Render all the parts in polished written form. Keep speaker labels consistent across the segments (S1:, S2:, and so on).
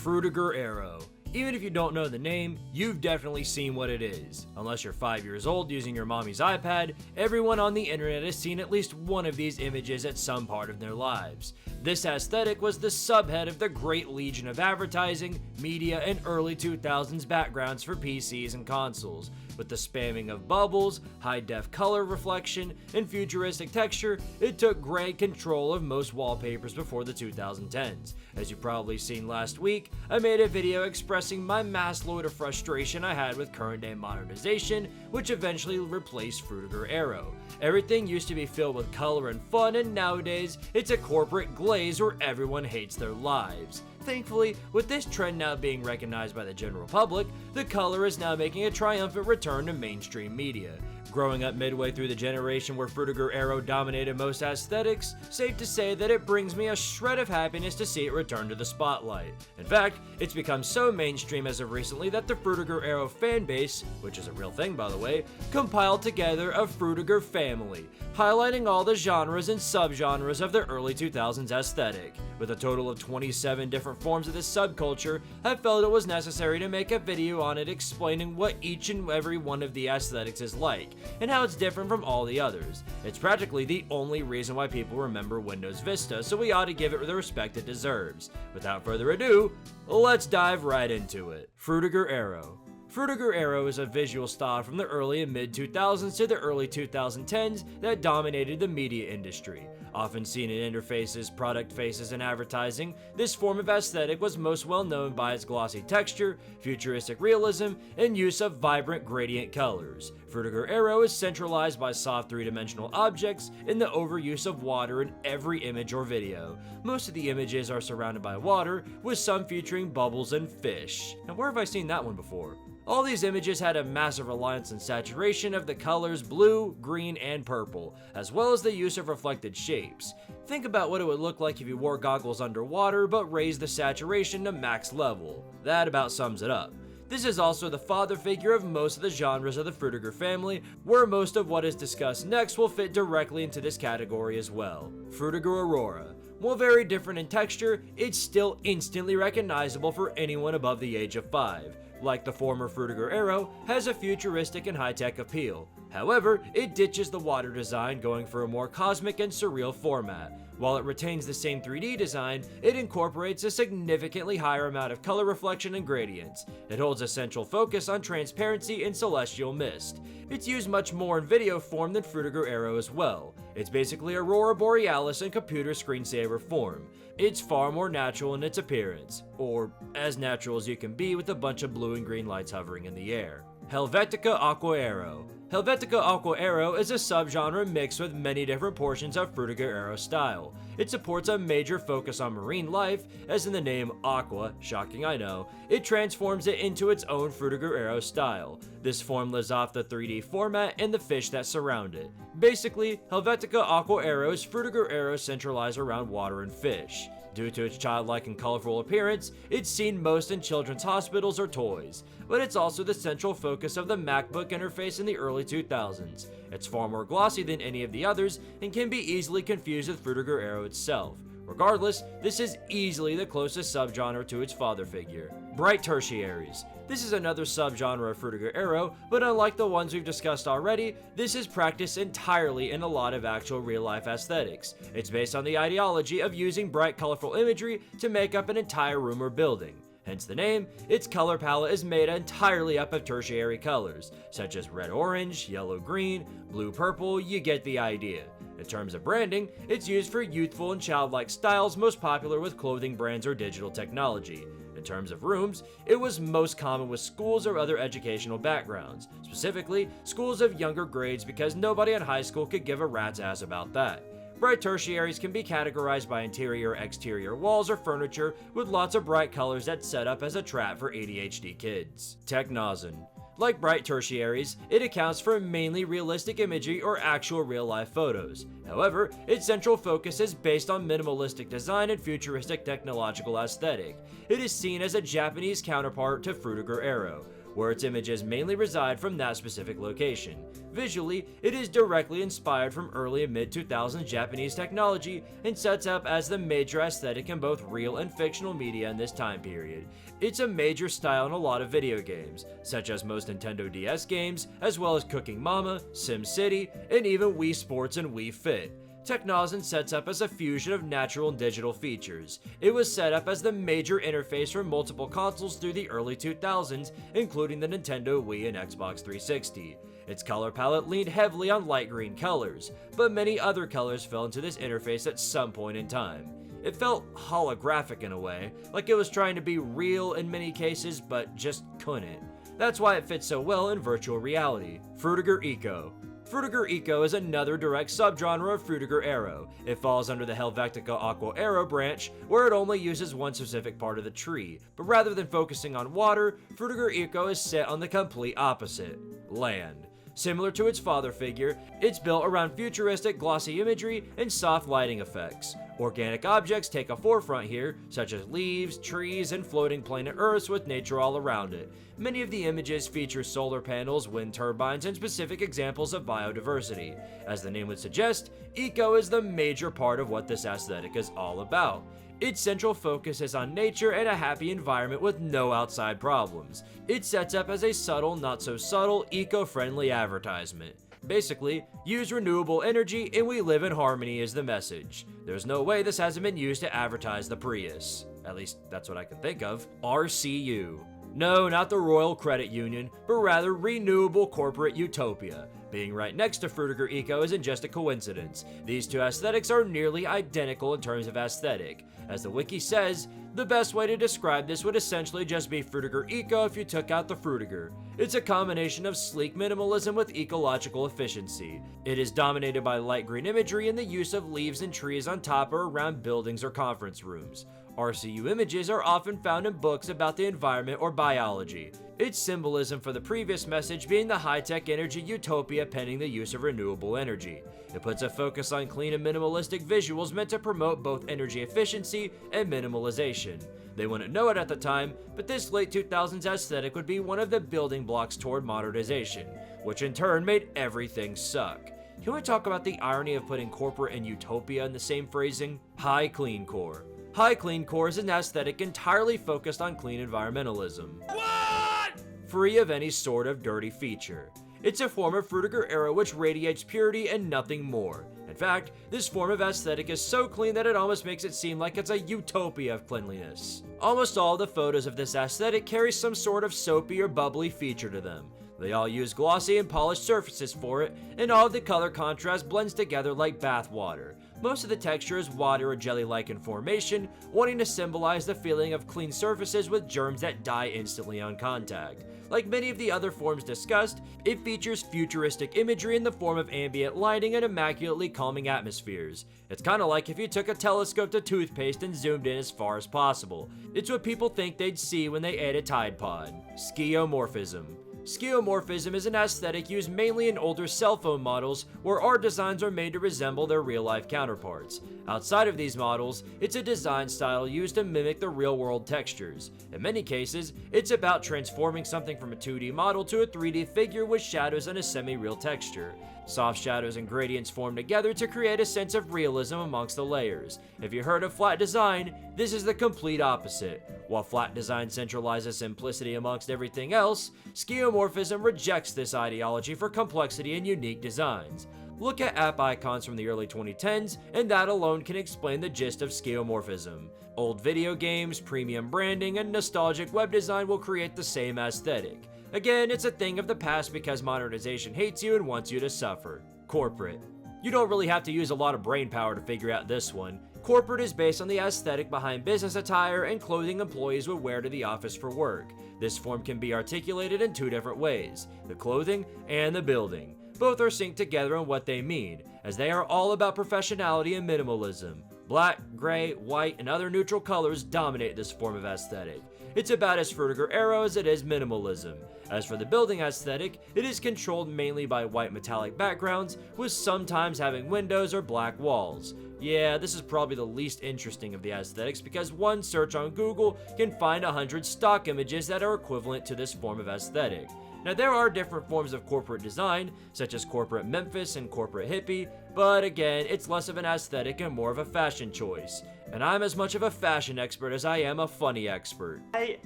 S1: Fruitger Arrow. Even if you don't know the name, you've definitely seen what it is. Unless you're 5 years old using your mommy's iPad, everyone on the internet has seen at least one of these images at some part of their lives. This aesthetic was the subhead of the great legion of advertising, media, and early 2000s backgrounds for PCs and consoles. With the spamming of bubbles, high-def color reflection, and futuristic texture, it took great control of most wallpapers before the 2010s. As you probably seen last week, I made a video expressing my mass load of frustration I had with current-day modernization, which eventually replaced Fruitger Arrow. Everything used to be filled with color and fun, and nowadays, it's a corporate glaze where everyone hates their lives. Thankfully, with this trend now being recognized by the general public, the color is now making a triumphant return to mainstream media. Growing up midway through the generation where Fruitger Arrow dominated most aesthetics, safe to say that it brings me a shred of happiness to see it return to the spotlight. In fact, it's become so mainstream as of recently that the Fruitger Arrow fanbase, which is a real thing by the way, compiled together a Fruitger family, highlighting all the genres and subgenres of the early 2000s aesthetic. With a total of 27 different forms of this subculture, I felt it was necessary to make a video on it explaining what each and every one of the aesthetics is like, and how it's different from all the others. It's practically the only reason why people remember Windows Vista, so we ought to give it the respect it deserves. Without further ado, let's dive right into it. Fruitger Arrow. Fruitger Arrow is a visual style from the early and mid-2000s to the early 2010s that dominated the media industry. Often seen in interfaces, product faces, and advertising, this form of aesthetic was most well known by its glossy texture, futuristic realism, and use of vibrant gradient colors. Fruitger Arrow is centralized by soft three-dimensional objects and the overuse of water in every image or video. Most of the images are surrounded by water, with some featuring bubbles and fish. Now where have I seen that one before? All these images had a massive reliance on saturation of the colors blue, green, and purple, as well as the use of reflected shapes. Think about what it would look like if you wore goggles underwater but raised the saturation to max level. That about sums it up. This is also the father figure of most of the genres of the Fruitger family, where most of what is discussed next will fit directly into this category as well. Fruitger Aurora. While very different in texture, it's still instantly recognizable for anyone above the age of 5. Like the former Fruitger Arrow, has a futuristic and high-tech appeal. However, it ditches the water design, going for a more cosmic and surreal format. While it retains the same 3D design, it incorporates a significantly higher amount of color reflection and gradients. It holds a central focus on transparency and celestial mist. It's used much more in video form than Fruitger Arrow as well. It's basically Aurora Borealis in computer screensaver form. It's far more natural in its appearance, or as natural as you can be with a bunch of blue and green lights hovering in the air. Helvetica Aqua Arrow. Helvetica Aqua Arrow is a subgenre mixed with many different portions of Fruitger Arrow style. It supports a major focus on marine life, as in the name Aqua, shocking I know, it transforms it into its own Fruitger Arrow style. This form lives off the 3D format and the fish that surround it. Basically, Helvetica Aqua Arrow is Fruitger Arrow centralized around water and fish. Due to its childlike and colorful appearance, it's seen most in children's hospitals or toys, but it's also the central focus of the MacBook interface in the early 2000s. It's far more glossy than any of the others and can be easily confused with Fruitger Arrow itself. Regardless, this is easily the closest subgenre to its father figure. Bright tertiaries. This is another subgenre of Fruitger Arrow, but unlike the ones we've discussed already, this is practiced entirely in a lot of actual real-life aesthetics. It's based on the ideology of using bright, colorful imagery to make up an entire room or building. Hence the name, its color palette is made entirely up of tertiary colors, such as red-orange, yellow-green, blue-purple, you get the idea. In terms of branding, it's used for youthful and childlike styles most popular with clothing brands or digital technology. In terms of rooms, it was most common with schools or other educational backgrounds, specifically schools of younger grades because nobody in high school could give a rat's ass about that. Bright tertiaries can be categorized by interior or exterior walls or furniture with lots of bright colors that set up as a trap for ADHD kids. Technozen. Like bright tertiaries, it accounts for mainly realistic imagery or actual real-life photos. However, its central focus is based on minimalistic design and futuristic technological aesthetic. It is seen as a Japanese counterpart to Fruitger Arrow. where its images mainly reside from that specific location. Visually, it is directly inspired from early and mid-2000s Japanese technology and sets up as the major aesthetic in both real and fictional media in this time period. It's a major style in a lot of video games, such as most Nintendo DS games, as well as Cooking Mama, SimCity, and even Wii Sports and Wii Fit. Technozen sets up as a fusion of natural and digital features. It was set up as the major interface for multiple consoles through the early 2000s, including the Nintendo Wii and Xbox 360. Its color palette leaned heavily on light green colors, but many other colors fell into this interface at some point in time. It felt holographic in a way, like it was trying to be real in many cases, but just couldn't. That's why it fits so well in virtual reality. Fruitger Eco. Fruitger Eco is another direct subgenre of Fruitger Aero. It falls under the Helvetica Aqua Aero branch, where it only uses one specific part of the tree, but rather than focusing on water, Fruitger Eco is set on the complete opposite: land. Similar to its father figure, it's built around futuristic glossy imagery and soft lighting effects. Organic objects take a forefront here, such as leaves, trees, and floating planet Earths with nature all around it. Many of the images feature solar panels, wind turbines, and specific examples of biodiversity. As the name would suggest, eco is the major part of what this aesthetic is all about. Its central focus is on nature and a happy environment with no outside problems. It sets up as a subtle, not so subtle, eco-friendly advertisement. Basically, use renewable energy and we live in harmony is the message. There's no way this hasn't been used to advertise the Prius. At least, that's what I can think of. RCU. No, not the Royal Credit Union, but rather Renewable Corporate Utopia. Being right next to Fruitger Eco isn't just a coincidence. These two aesthetics are nearly identical in terms of aesthetic. As the wiki says, the best way to describe this would essentially just be Fruitger Eco if you took out the Fruitger. It's a combination of sleek minimalism with ecological efficiency. It is dominated by light green imagery and the use of leaves and trees on top or around buildings or conference rooms. RCU images are often found in books about the environment or biology. Its symbolism for the previous message being the high-tech energy utopia pending the use of renewable energy. It puts a focus on clean and minimalistic visuals meant to promote both energy efficiency and minimalization. They wouldn't know it at the time, but this late 2000s aesthetic would be one of the building blocks toward modernization, which in turn made everything suck. Can we talk about the irony of putting corporate and utopia in the same phrasing? High Clean Core. High Clean Core is an aesthetic entirely focused on clean environmentalism. What? Free of any sort of dirty feature. It's a form of Fruitger Aero which radiates purity and nothing more. In fact, this form of aesthetic is so clean that it almost makes it seem like it's a utopia of cleanliness. Almost all the photos of this aesthetic carry some sort of soapy or bubbly feature to them. They all use glossy and polished surfaces for it, and all of the color contrast blends together like bath water. Most of the texture is water or jelly-like in formation, wanting to symbolize the feeling of clean surfaces with germs that die instantly on contact. Like many of the other forms discussed, it features futuristic imagery in the form of ambient lighting and immaculately calming atmospheres. It's kinda like if you took a telescope to toothpaste and zoomed in as far as possible. It's what people think they'd see when they ate a Tide Pod. Skeuomorphism. Skeuomorphism is an aesthetic used mainly in older cell phone models where art designs are made to resemble their real-life counterparts. Outside of these models, it's a design style used to mimic the real-world textures. In many cases, it's about transforming something from a 2D model to a 3D figure with shadows and a semi-real texture. Soft shadows and gradients form together to create a sense of realism amongst the layers. If you heard of flat design, this is the complete opposite. While flat design centralizes simplicity amongst everything else, skeuomorphism rejects this ideology for complexity and unique designs. Look at app icons from the early 2010s, and that alone can explain the gist of skeuomorphism. Old video games, premium branding, and nostalgic web design will create the same aesthetic. Again, it's a thing of the past because modernization hates you and wants you to suffer. Corporate. You don't really have to use a lot of brain power to figure out this one. Corporate is based on the aesthetic behind business attire and clothing employees would wear to the office for work. This form can be articulated in two different ways, the clothing and the building. Both are synced together in what they mean, as they are all about professionality and minimalism. Black, gray, white, and other neutral colors dominate this form of aesthetic. it's about as Fruitger era as it is minimalism. As for the building aesthetic, it is controlled mainly by white metallic backgrounds, with sometimes having windows or black walls. Yeah, this is probably the least interesting of the aesthetics because one search on Google can find 100 stock images that are equivalent to this form of aesthetic. Now, there are different forms of corporate design, such as corporate Memphis and corporate hippie, but again, it's less of an aesthetic and more of a fashion choice. And I'm as much of a fashion expert as I am a funny expert.
S2: I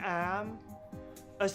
S2: am a...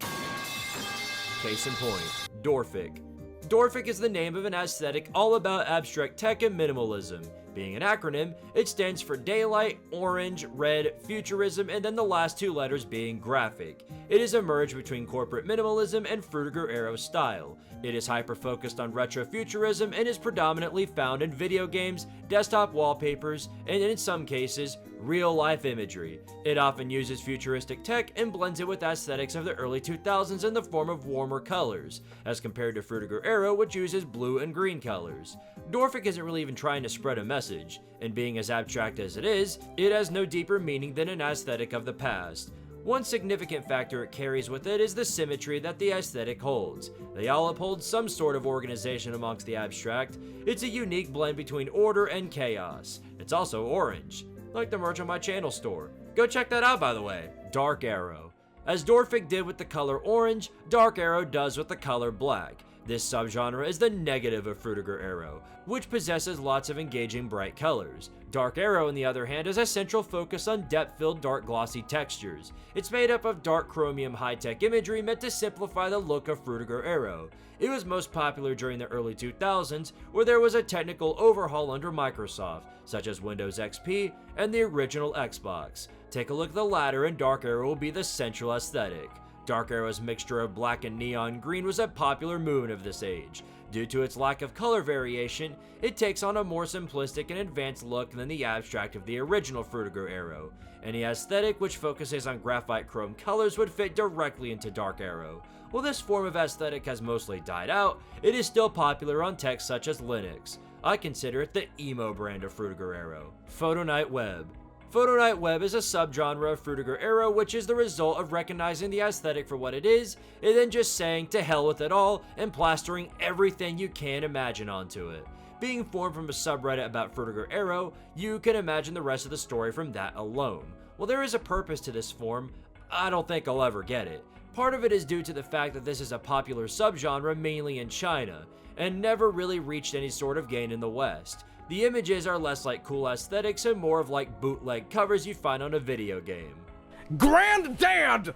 S1: Case in point, Dorfic. Dorfic is the name of an aesthetic all about abstract tech and minimalism. Being an acronym, it stands for daylight, orange, red, futurism, and then the last two letters being graphic. It is a merge between corporate minimalism and Fruitger era style. It is hyper-focused on retrofuturism and is predominantly found in video games, desktop wallpapers, and in some cases, real-life imagery. It often uses futuristic tech and blends it with aesthetics of the early 2000s in the form of warmer colors, as compared to Fruitger era, which uses blue and green colors. Dorfic isn't really even trying to spread a message, and being as abstract as it is, it has no deeper meaning than an aesthetic of the past. One significant factor it carries with it is the symmetry that the aesthetic holds. They all uphold some sort of organization amongst the abstract. It's a unique blend between order and chaos. It's also orange, like the merch on my channel store. Go check that out, by the way. Dark Arrow. As Dorfic did with the color orange, Dark Arrow does with the color black. This subgenre is the negative of Fruitger Arrow, which possesses lots of engaging bright colors. Dark Arrow, on the other hand, has a central focus on depth-filled dark glossy textures. It's made up of dark chromium high-tech imagery meant to simplify the look of Fruitger Arrow. It was most popular during the early 2000s, where there was a technical overhaul under Microsoft, such as Windows XP and the original Xbox. Take a look at the latter and Dark Arrow will be the central aesthetic. Dark Arrow's mixture of black and neon green was a popular movement of this age. Due to its lack of color variation, it takes on a more simplistic and advanced look than the abstract of the original Fruitger Arrow. Any aesthetic which focuses on graphite chrome colors would fit directly into Dark Arrow. While this form of aesthetic has mostly died out, it is still popular on tech such as Linux. I consider it the emo brand of Fruitger Arrow. Photo Night Web. Photo Night Web is a subgenre of Fruitger Arrow, which is the result of recognizing the aesthetic for what it is, and then just saying to hell with it all and plastering everything you can imagine onto it. Being formed from a subreddit about Fruitger Arrow, you can imagine the rest of the story from that alone. While there is a purpose to this form, I don't think I'll ever get it. Part of it is due to the fact that this is a popular subgenre mainly in China, and never really reached any sort of gain in the West. The images are less like cool aesthetics and more of like bootleg covers you find on a video game.
S2: Granddad!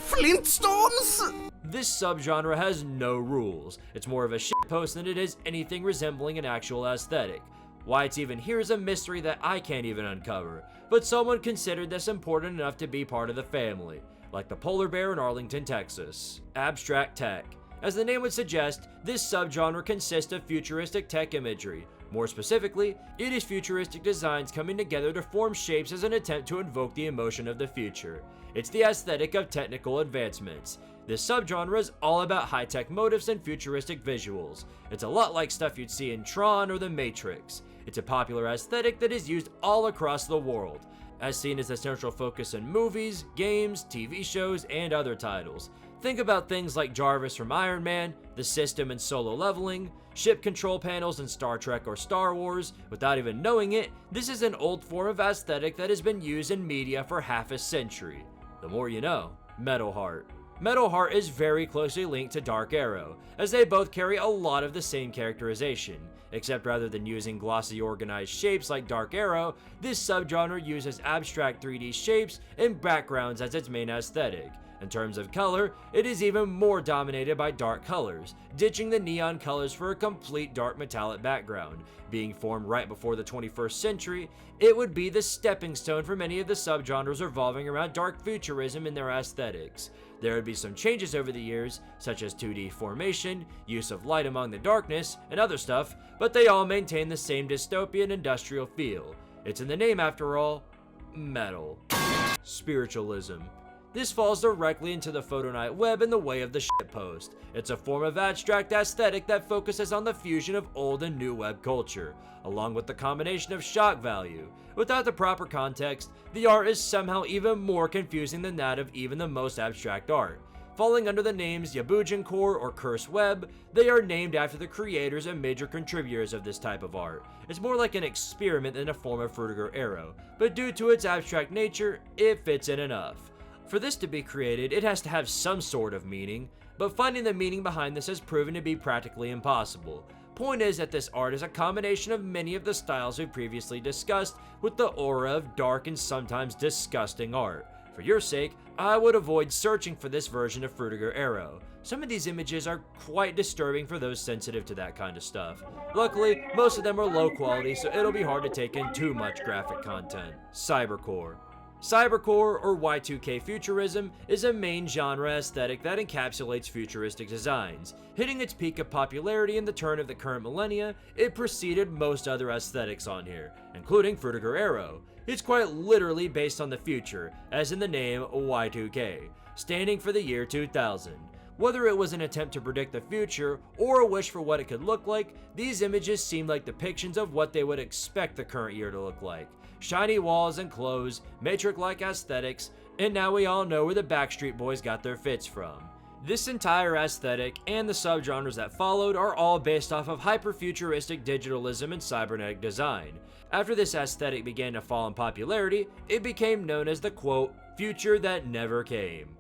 S2: Flintstones?
S1: This subgenre has no rules. It's more of a shitpost than it is anything resembling an actual aesthetic. Why it's even here is a mystery that I can't even uncover, but someone considered this important enough to be part of the family, like the polar bear in Arlington, Texas. Abstract tech. As the name would suggest, this subgenre consists of futuristic tech imagery. More specifically, it is futuristic designs coming together to form shapes as an attempt to invoke the emotion of the future. It's the aesthetic of technical advancements. This subgenre is all about high-tech motifs and futuristic visuals. It's a lot like stuff you'd see in Tron or The Matrix. It's a popular aesthetic that is used all across the world, as seen as the central focus in movies, games, TV shows, and other titles. Think about things like Jarvis from Iron Man, the system in Solo Leveling, ship control panels in Star Trek or Star Wars. Without even knowing it, this is an old form of aesthetic that has been used in media for half a century. The more you know. Metal Heart. Metal Heart is very closely linked to Dark Arrow, as they both carry a lot of the same characterization, except rather than using glossy organized shapes like Dark Arrow, this subgenre uses abstract 3D shapes and backgrounds as its main aesthetic. In terms of color, it is even more dominated by dark colors, ditching the neon colors for a complete dark metallic background. Being formed right before the 21st century, it would be the stepping stone for many of the subgenres revolving around dark futurism in their aesthetics. There would be some changes over the years, such as 2D formation, use of light among the darkness, and other stuff, but they all maintain the same dystopian industrial feel. It's in the name after all, metal. Spiritualism. This falls directly into the photo night web in the way of the shitpost. It's a form of abstract aesthetic that focuses on the fusion of old and new web culture, along with the combination of shock value. Without the proper context, the art is somehow even more confusing than that of even the most abstract art. Falling under the names Yabujin Core or Curse Web, they are named after the creators and major contributors of this type of art. It's more like an experiment than a form of Fruitger Arrow, but due to its abstract nature, it fits in enough. For this to be created, it has to have some sort of meaning, but finding the meaning behind this has proven to be practically impossible. Point is that this art is a combination of many of the styles we previously discussed, with the aura of dark and sometimes disgusting art. For your sake, I would avoid searching for this version of Fruitger Arrow. Some of these images are quite disturbing for those sensitive to that kind of stuff. Luckily, most of them are low quality, so it'll be hard to take in too much graphic content. Cybercore. Cybercore, or Y2K futurism, is a main genre aesthetic that encapsulates futuristic designs. Hitting its peak of popularity in the turn of the current millennia, it preceded most other aesthetics on here, including Fruitger Arrow. It's quite literally based on the future, as in the name Y2K, standing for the year 2000. Whether it was an attempt to predict the future or a wish for what it could look like, these images seem like depictions of what they would expect the current year to look like. Shiny walls and clothes, Matrix-like aesthetics, and now we all know where the Backstreet Boys got their fits from. This entire aesthetic and the subgenres that followed are all based off of hyper-futuristic digitalism and cybernetic design. After this aesthetic began to fall in popularity, it became known as the quote, future that never came.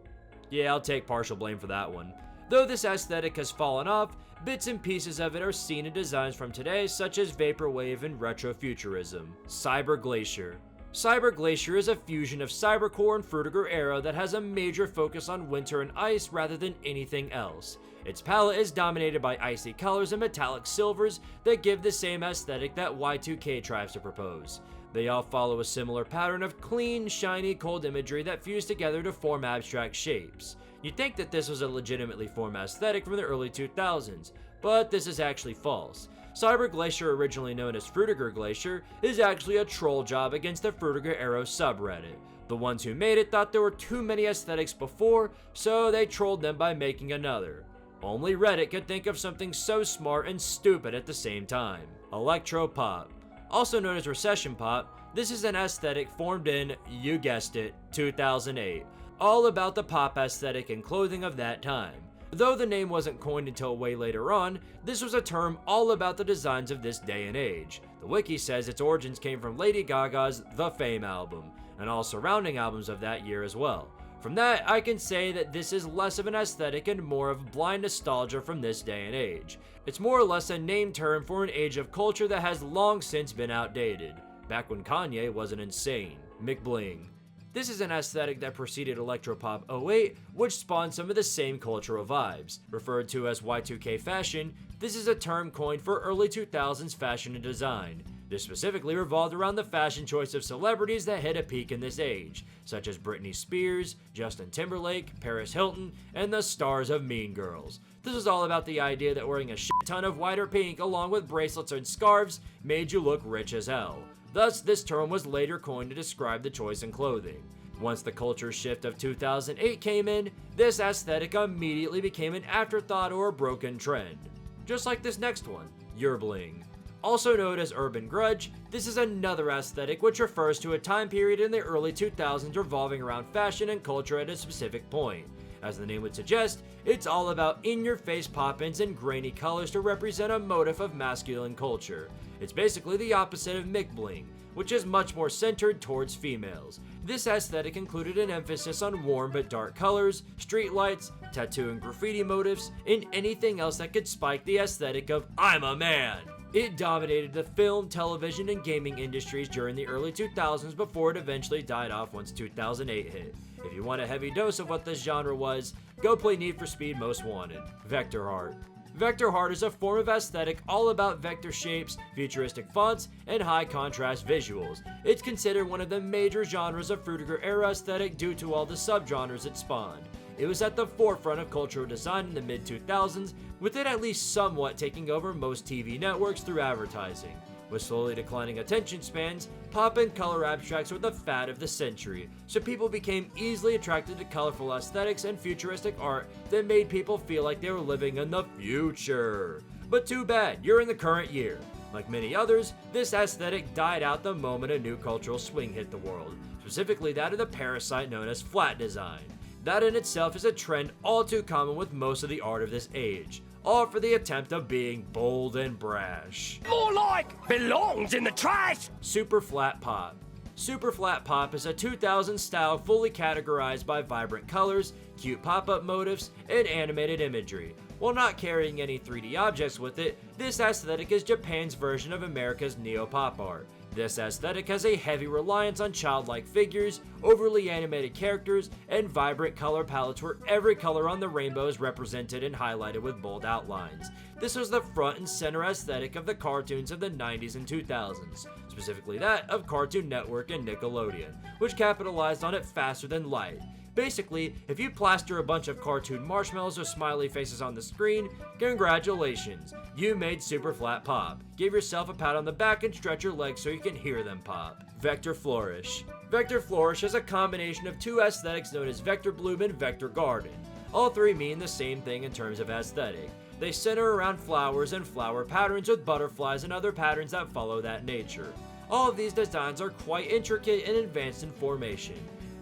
S1: Yeah, I'll take partial blame for that one. Though this aesthetic has fallen off, bits and pieces of it are seen in designs from today such as Vaporwave and Retrofuturism. Cyber Glacier. Cyber Glacier is a fusion of Cybercore and Fruitger Arrow that has a major focus on winter and ice rather than anything else. Its palette is dominated by icy colors and metallic silvers that give the same aesthetic that Y2K tries to propose. They all follow a similar pattern of clean, shiny, cold imagery that fuse together to form abstract shapes. You'd think that this was a legitimately formed aesthetic from the early 2000s, but this is actually false. Cyber Glacier, originally known as Fruitger Glacier, is actually a troll job against the Fruitger Arrow subreddit. The ones who made it thought there were too many aesthetics before, so they trolled them by making another. Only Reddit could think of something so smart and stupid at the same time. Electro-pop. Also known as recession pop, this is an aesthetic formed in, you guessed it, 2008. All about the pop aesthetic and clothing of that time. Though the name wasn't coined until way later on, this was a term all about the designs of this day and age. The wiki says its origins came from Lady Gaga's The Fame album, and all surrounding albums of that year as well. From that, I can say that this is less of an aesthetic and more of blind nostalgia from this day and age. It's more or less a name term for an age of culture that has long since been outdated, back when Kanye wasn't insane. McBling. This is an aesthetic that preceded Electropop 08, which spawned some of the same cultural vibes. Referred to as Y2K fashion, this is a term coined for early 2000s fashion and design. This specifically revolved around the fashion choice of celebrities that hit a peak in this age, such as Britney Spears, Justin Timberlake, Paris Hilton, and the stars of Mean Girls. This is all about the idea that wearing a shit ton of white or pink along with bracelets and scarves made you look rich as hell. Thus, this term was later coined to describe the choice in clothing. Once the culture shift of 2008 came in, this aesthetic immediately became an afterthought or a broken trend. Just like this next one, Yerbling. Also known as Urban Grudge, this is another aesthetic which refers to a time period in the early 2000s revolving around fashion and culture at a specific point. As the name would suggest, it's all about in-your-face pop-ins and grainy colors to represent a motif of masculine culture. It's basically the opposite of McBling, which is much more centered towards females. This aesthetic included an emphasis on warm but dark colors, streetlights, tattoo and graffiti motifs, and anything else that could spike the aesthetic of I'm a man. It dominated the film, television, and gaming industries during the early 2000s before it eventually died off once 2008 hit. If you want a heavy dose of what this genre was, go play Need for Speed Most Wanted. Vector art. Vector art is a form of aesthetic all about vector shapes, futuristic fonts, and high contrast visuals. It's considered one of the major genres of Fruitger era aesthetic due to all the subgenres it spawned. It was at the forefront of cultural design in the mid-2000s, with it at least somewhat taking over most TV networks through advertising. With slowly declining attention spans, pop and color abstracts were the fad of the century, so people became easily attracted to colorful aesthetics and futuristic art that made people feel like they were living in the future. But too bad, you're in the current year. Like many others, this aesthetic died out the moment a new cultural swing hit the world, specifically that of the parasite known as flat design. That in itself is a trend all too common with most of the art of this age, all for the attempt of being bold and brash.
S2: More like belongs in the trash.
S1: Super flat pop. Super flat pop is a 2000s style fully categorized by vibrant colors, cute pop-up motifs, and animated imagery. While not carrying any 3D objects with it, this aesthetic is Japan's version of America's neo-pop art. This aesthetic has a heavy reliance on childlike figures, overly animated characters, and vibrant color palettes where every color on the rainbow is represented and highlighted with bold outlines. This was the front and center aesthetic of the cartoons of the 90s and 2000s, specifically that of Cartoon Network and Nickelodeon, which capitalized on it faster than light. Basically, if you plaster a bunch of cartoon marshmallows or smiley faces on the screen, congratulations, you made super flat pop. Give yourself a pat on the back and stretch your legs so you can hear them pop. Vector flourish. Vector flourish is a combination of two aesthetics known as vector bloom and vector garden. All three mean the same thing in terms of aesthetic. They center around flowers and flower patterns with butterflies and other patterns that follow that nature. All of these designs are quite intricate and advanced in formation.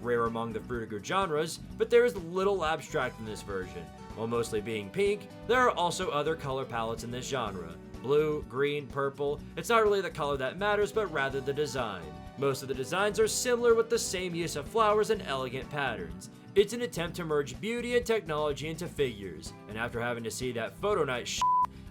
S1: Rare among the Fruitger genres, but there is little abstract in this version. While mostly being pink, there are also other color palettes in this genre. Blue, green, purple, it's not really the color that matters, but rather the design. Most of the designs are similar with the same use of flowers and elegant patterns. It's an attempt to merge beauty and technology into figures, and after having to see that photo night shit,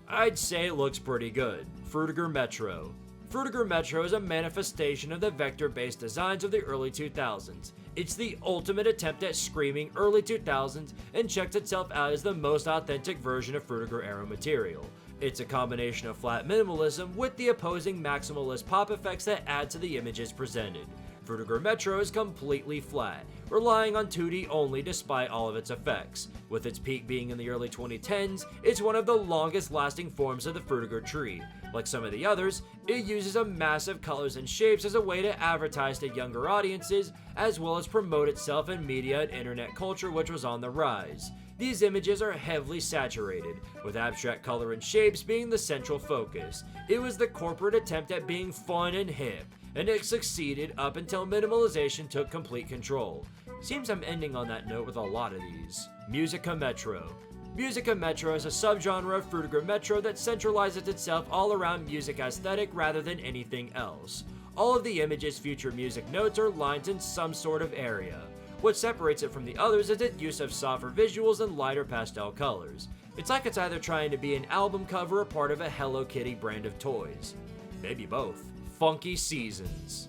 S1: I'd say it looks pretty good. Fruitger Metro. Fruitger Metro is a manifestation of the vector-based designs of the early 2000s. It's the ultimate attempt at screaming early 2000s and checks itself out as the most authentic version of Fruitger era material. It's a combination of flat minimalism with the opposing maximalist pop effects that add to the images presented. Fruitger Metro is completely flat, relying on 2D only despite all of its effects. With its peak being in the early 2010s, it's one of the longest lasting forms of the Fruitger tree. Like some of the others, it uses a massive colors and shapes as a way to advertise to younger audiences, as well as promote itself in media and internet culture, which was on the rise. These images are heavily saturated, with abstract color and shapes being the central focus. It was the corporate attempt at being fun and hip, and it succeeded up until minimalization took complete control. Seems I'm ending on that note with a lot of these. Musica Metro. Musica Metro is a subgenre of Fruitger Metro that centralizes itself all around music aesthetic rather than anything else. All of the images feature music notes or lines in some sort of area. What separates it from the others is its use of softer visuals and lighter pastel colors. It's like it's either trying to be an album cover or part of a Hello Kitty brand of toys. Maybe both. Funky Seasons.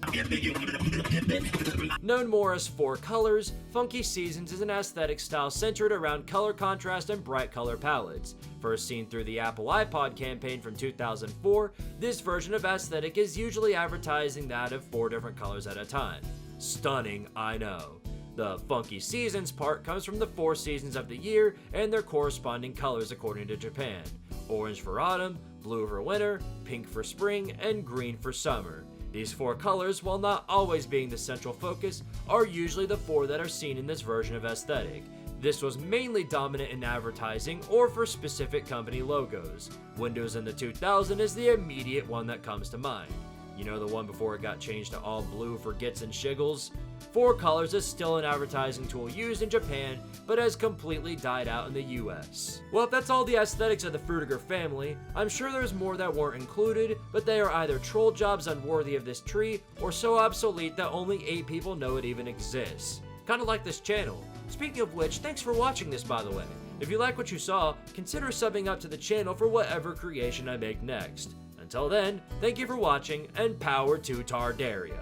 S1: Known more as Four Colors, Funky Seasons is an aesthetic style centered around color contrast and bright color palettes. First seen through the Apple iPod campaign from 2004, this version of aesthetic is usually advertising that of 4 different colors at a time. Stunning, I know. The Funky Seasons part comes from the 4 seasons of the year and their corresponding colors according to Japan. Orange for autumn, blue for winter, pink for spring, and green for summer. These 4 colors, while not always being the central focus, are usually the 4 that are seen in this version of aesthetic. This was mainly dominant in advertising or for specific company logos. Windows in the 2000 is the immediate one that comes to mind. You know, the one before it got changed to all blue for gits and shiggles? 4 colors is still an advertising tool used in Japan, but has completely died out in the US. Well, if that's all the aesthetics of the Fruitger family, I'm sure there's more that weren't included, but they are either troll jobs unworthy of this tree, or so obsolete that only 8 people know it even exists. Kinda like this channel. Speaking of which, thanks for watching this, by the way. If you like what you saw, consider subbing up to the channel for whatever creation I make next. Until then, thank you for watching, and power to Tardaria.